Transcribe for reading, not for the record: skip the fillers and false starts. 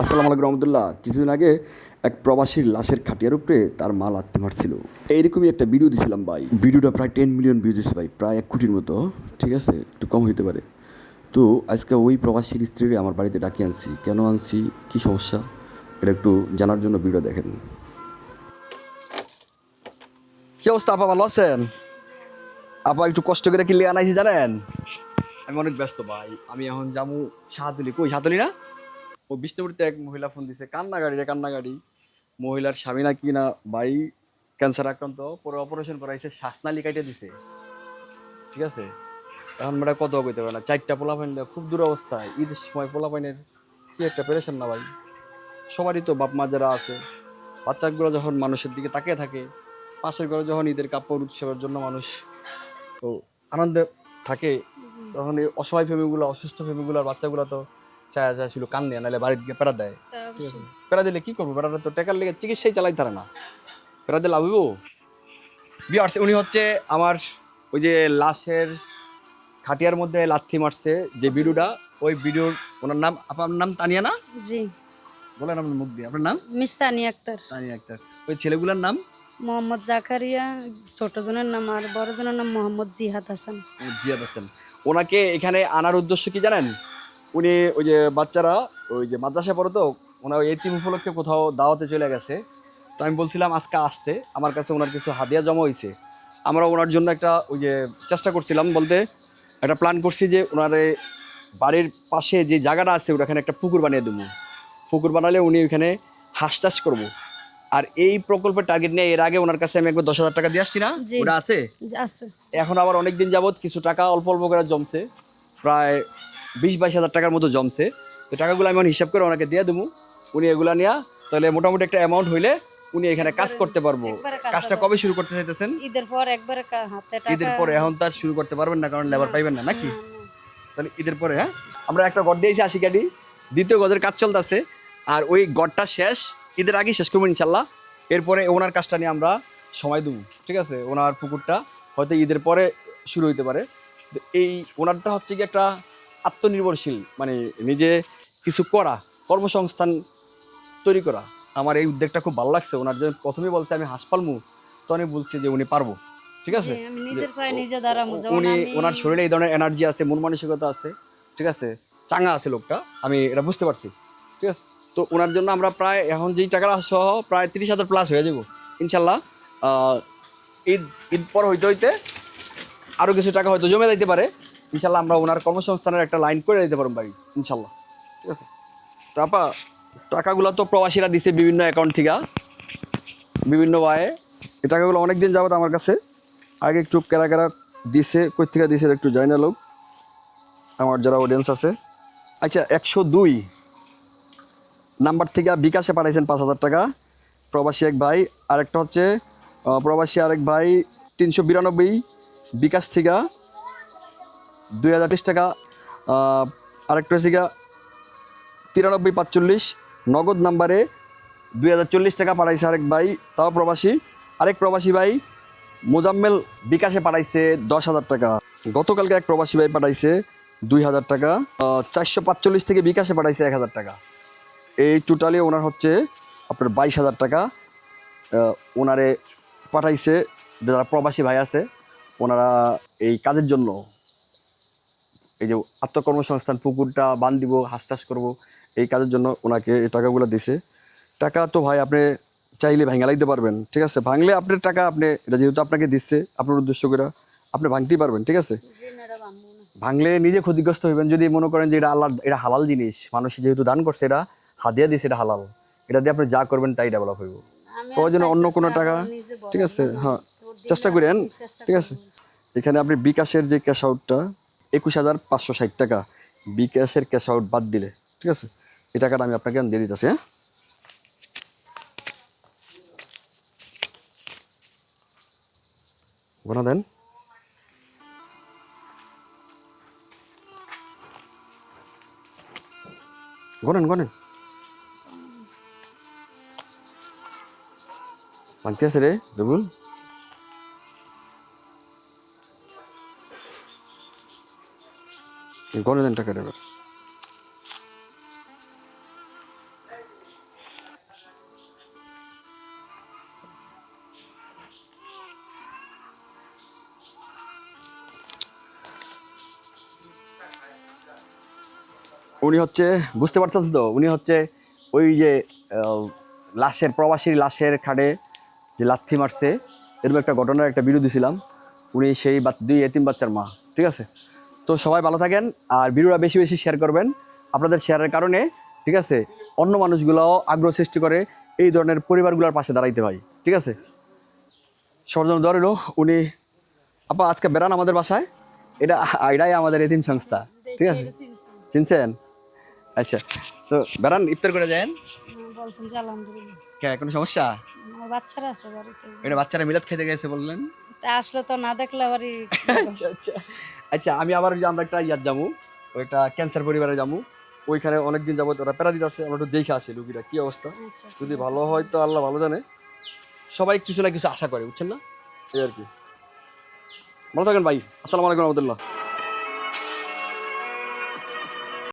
আসসালামু আলাইকুম রহমতুল্লাহ। কিছুদিন আগে এক প্রবাসীর লাশের খাটিয়ার উপরে তার মা লাথি মারছিল। এইরকমই একটা ভিডিও দিছিলাম ভাই। ভিডিওটা প্রায় 10 মিলিয়ন ভিউজ হয়েছে ভাই, প্রায় 1 কোটির মতো। ঠিক আছে, একটু কম হইতে পারে। তো আজকে ওই প্রবাসীর স্ত্রীরে আমার বাড়িতে ডাকিয়ে আনছি। কেন আনছি, কী সমস্যা, এটা একটু জানার জন্য ভিডিও দেখেন। কি অবস্থা আপা, ভালো আছেন? আপা একটু কষ্ট করে কিনলে আনাইছি জানেন, আমি অনেক ব্যস্ত ভাই। আমি এখন যাবো শাহতলি। কই শাহতলি না, ও বিষ্ণুপুরতে এক মহিলা ফোন দিছে, কান্নাকাড়ি রে কান্নাকাড়ি। মহিলার স্বামী না কি না ভাই ক্যান্সার আক্রান্ত, পরে অপারেশন করাইছে, শ্বাসনালী কাটে দিছে। ঠিক আছে, এখন মেয়েটা কত কইতে পারে না, 4টা পোলা পাইন, খুব দুরবস্থা। ঈদের সময় পোলা পাইনের কি একটা পেরেশান না ভাই। সবারই তো বাপ মা যারা আছে, বাচ্চাগুলো যখন মানুষের দিকে তাকিয়ে থাকে, পাশের ঘরে যখন ঈদের কাপড় উৎসবের জন্য মানুষ তো আনন্দে থাকে, তখন এই অসহায় ফ্যামিলিগুলো, অসুস্থ ফ্যামিলিগুলোর বাচ্চাগুলো তো চায় চায় ছিল কান দিয়ে, নাহলে বাড়ির দিকে পেড়া দেয়। ঠিক আছে, পেড়া দিলে কি করবো, পেড়াটা তো টেকার লেগে চিকিৎসাই চালাই তারা না, পেড়া দিলে লাভ হইব। উনি হচ্ছে আমার ওই যে লাশের খাটিয়ার মধ্যে লাথি মারছে যে ভিডিওটা, ওই ভিডিওর ওনার নাম, আপনার নাম তানিয়া না? জি, বলেন আপনার মুখ দিয়ে, আপনার নাম? মিস তানিয়া আক্তার। তানিয়া আক্তার। ওই ছেলেগুলোর নাম? মোহাম্মদ জাকারিয়া, ছোট জনের নাম, আর বড় জনের নাম মোহাম্মদ জিহাদ হাসান। জিয়াদ হাসান। ওনাকে এখানে আনার উদ্দেশ্য কি জানেন? উনি ওই যে বাচ্চারা ওই যে মাদ্রাসায় পড়ে, তো ওনার এতিম উপলক্ষে কোথাও দাওয়াতে চলে গেছে। তো আমি বলছিলাম আজকে আসতে, আমার কাছে ওনার কিছু হাদিয়া জমা হয়েছে। আমরা ওনার জন্য একটা ওই যে চেষ্টা করছিলাম, বলতে একটা প্ল্যান করছি যে ওনার বাড়ির পাশে যে জায়গাটা আছে ওখানে একটা পুকুর বানিয়ে দেবো। পুকুর বানালে উনি ওইখানে হাঁস চাষ করবো। আর এই প্রকল্পের টার্গেট নিয়ে এর আগে ওনার কাছে আমি একবার 10,000 টাকা দিয়ে আসছি না, জি। ওটা আছে। আছে। এখন আবার অনেক দিন যাবত কিছু টাকা অল্প অল্প করে জমছে, প্রায় 20-22 হাজার টাকার মতো জমছে। তো টাকাগুলো আমি হিসাব করে ওনাকে দিয়ে দেবো। উনি এগুলা নিয়ে তাহলে মোটামুটি একটা অ্যামাউন্ট হইলে উনি এখানে কাজ করতে পারবো। কাজটা কবে শুরু করতে চাইতেছেন? ঈদের পর একবারে হাতে টাকা। ঈদের পরে? এখন তার শুরু করতে পারবেন না, কারণ লেবার পাইবেন না নাকি? তাহলে ঈদের পরে। হ্যাঁ, আমরা একটা গড় দিয়েছি 80 কাঠি, দ্বিতীয় গজের কাজ চলতেছে। আর ওই গড়টা শেষ, ঈদের আগেই শেষ করবো ইনশাল্লাহ। এরপরে ওনার কাজটা নিয়ে আমরা সময় দেবো। ঠিক আছে, ওনার পুকুরটা হয়তো ঈদের পরে শুরু হইতে পারে। এই ওনারটা হচ্ছে কি একটা আত্মনির্ভরশীল, মানে নিজে কিছু করা, কর্মসংস্থান তৈরি করা। আমার এই উদ্যোগটা খুব ভালো লাগছে। ওনার যে প্রথমেই বলছে আমি হাঁস পালমু, তো আমি বলছি যে উনি পারবো। ঠিক আছে, আমি নিজের পায়ে নিজে দাঁড়াবো। উনি ওনার শরীরে এই ধরনের এনার্জি আছে, মন মানসিকতা আছে। ঠিক আছে, চাঙ্গা আছে লোকটা, আমি এটা বুঝতে পারছি। ঠিক আছে, তো ওনার জন্য আমরা প্রায় এখন যেই টাকাটা সহ প্রায় 30,000 প্লাস হয়ে যাব ইনশাল্লাহ। ঈদ ঈদ পর হইতে হইতে আরও কিছু টাকা হয়তো জমে যাইতে পারে। ইনশাল্লাহ আমরা ওনার কর্মসংস্থানের একটা লাইন করে দিতে পারবো ভাই, ইনশাল্লাহ। ঠিক আছে, তারপর টাকাগুলো তো প্রবাসীরা দিছে বিভিন্ন অ্যাকাউন্ট থেকে, বিভিন্ন ওয়ে। এই টাকাগুলো অনেক দিন যাবত আমার কাছে। আগে একটু কেরা কেরা দিছে, কই থেকে দিছে একটু জানি না লোক, আমার যারা অডিয়েন্স আছে। আচ্ছা, 102 নাম্বার থেকে বিকাশে পাঠাইছেন 5,000 টাকা প্রবাসী এক ভাই। আরেকটা হচ্ছে প্রবাসী আরেক ভাই 392 বিকাশ থেকে 2,030 টাকা। আরেকটা হচ্ছে 9345 নগদ নাম্বারে 2,040 টাকা পাঠাইছে আরেক ভাই, তাও প্রবাসী। আরেক প্রবাসী ভাই মোজাম্মেল বিকাশে পাঠাইছে 10,000 টাকা। গতকালকে এক প্রবাসী ভাই পাঠাইছে 2,000 টাকা। 445 থেকে বিকাশে পাঠাইছে 1,000 টাকা। এই টোটালি ওনার হচ্ছে আপনার 22,000 টাকা ওনারে পাঠাইছে। যারা প্রবাসী ভাই আছে ওনারা এই কাজের জন্য, এই যে আত্মকর্মসংস্থান, পুকুরটা বান দিব, হাঁস চাষ করবো, এই কাজের জন্য ওনাকে এই টাকাগুলো দিছে। টাকা তো ভাই আপনি চাইলে ভাঙা লাগতে পারবেন। ঠিক আছে, ভাঙলে আপনার টাকা, আপনি এটা যেহেতু আপনাকে দিচ্ছে আপনার উদ্দেশ্য করে, আপনি ভাঙতেই পারবেন। ঠিক আছে, ভাঙলে নিজে ক্ষতিগ্রস্ত হইবেন। যদি মনে করেন যে এটা আল্লাহ, এটা হালাল জিনিস, মানুষ যেহেতু দান করছে, এটা হাদিয়া দিচ্ছে, এটা হালাল, এটা দিয়ে আপনি যা করবেন তাই ডেভেলপ হইব। ওই জন্য অন্য কোনো টাকা, ঠিক আছে, হ্যাঁ চেষ্টা করেন। ঠিক আছে, এখানে আপনি বিকাশের যে ক্যাশ আউটটা 21,560 টাকা, বিকাশের ক্যাশ আউট বাদ দিলে, ঠিক আছে, এই টাকাটা আমি আপনাকে দিয়ে দিতেছি। হ্যাঁ, গোনা দেন। গনেন গনেন, বাকি আছে রে রবুল। গনে দেন টাকাটা এবার। উনি হচ্ছে বুঝতে পারছেন তো, উনি হচ্ছে ওই যে লাশের প্রবাসীর লাশের খাটে যে লাথি মারছে এরকম একটা ঘটনার একটা ভিডিও দিছিলাম। উনি সেই দুই এতিম বাচ্চার মা। ঠিক আছে, তো সবাই ভালো থাকেন আর ভিডিওটা বেশি বেশি শেয়ার করবেন। আপনাদের শেয়ারের কারণে ঠিক আছে অন্য মানুষগুলোও আগ্রহ সৃষ্টি করে এই ধরনের পরিবারগুলোর পাশে দাঁড়াইতে হয়। ঠিক আছে, সবার জন্য দোয়া রইলো। উনি আপা আজকে বেড়ান আমাদের বাসায়, এটাই আমাদের এতিম সংস্থা। ঠিক আছে, চিনছেন? আচ্ছা, তো বেড়ান ইফতার করে যান। বলছেন যে আলহামদুলিল্লাহ। কে কোনো সমস্যা? আমার বাচ্চারা আছে বাড়িতে। এটা বাচ্চারা মিলাদ খেতে গেছে বললেন। তা আসলে তো না দেখলে আবারই আচ্ছা আচ্ছা, আমি আবার যে আমরা একটা ইয়ার যাবো, ওইটা ক্যান্সার পরিবারে যাবো। ওইখানে অনেকদিন যাবো, ওরা প্যারা দিতে আছে, আমরা একটু দেখে আসি রুগীরা কি অবস্থা। যদি ভালো হয় তো আল্লাহ ভালো জানে, সবাই কিছু না কিছু আশা করে, বুঝছেন না? এই আর কি। ভালো থাকেন ভাই, আসসালামু আলাইকুম রহমতুল্লাহ।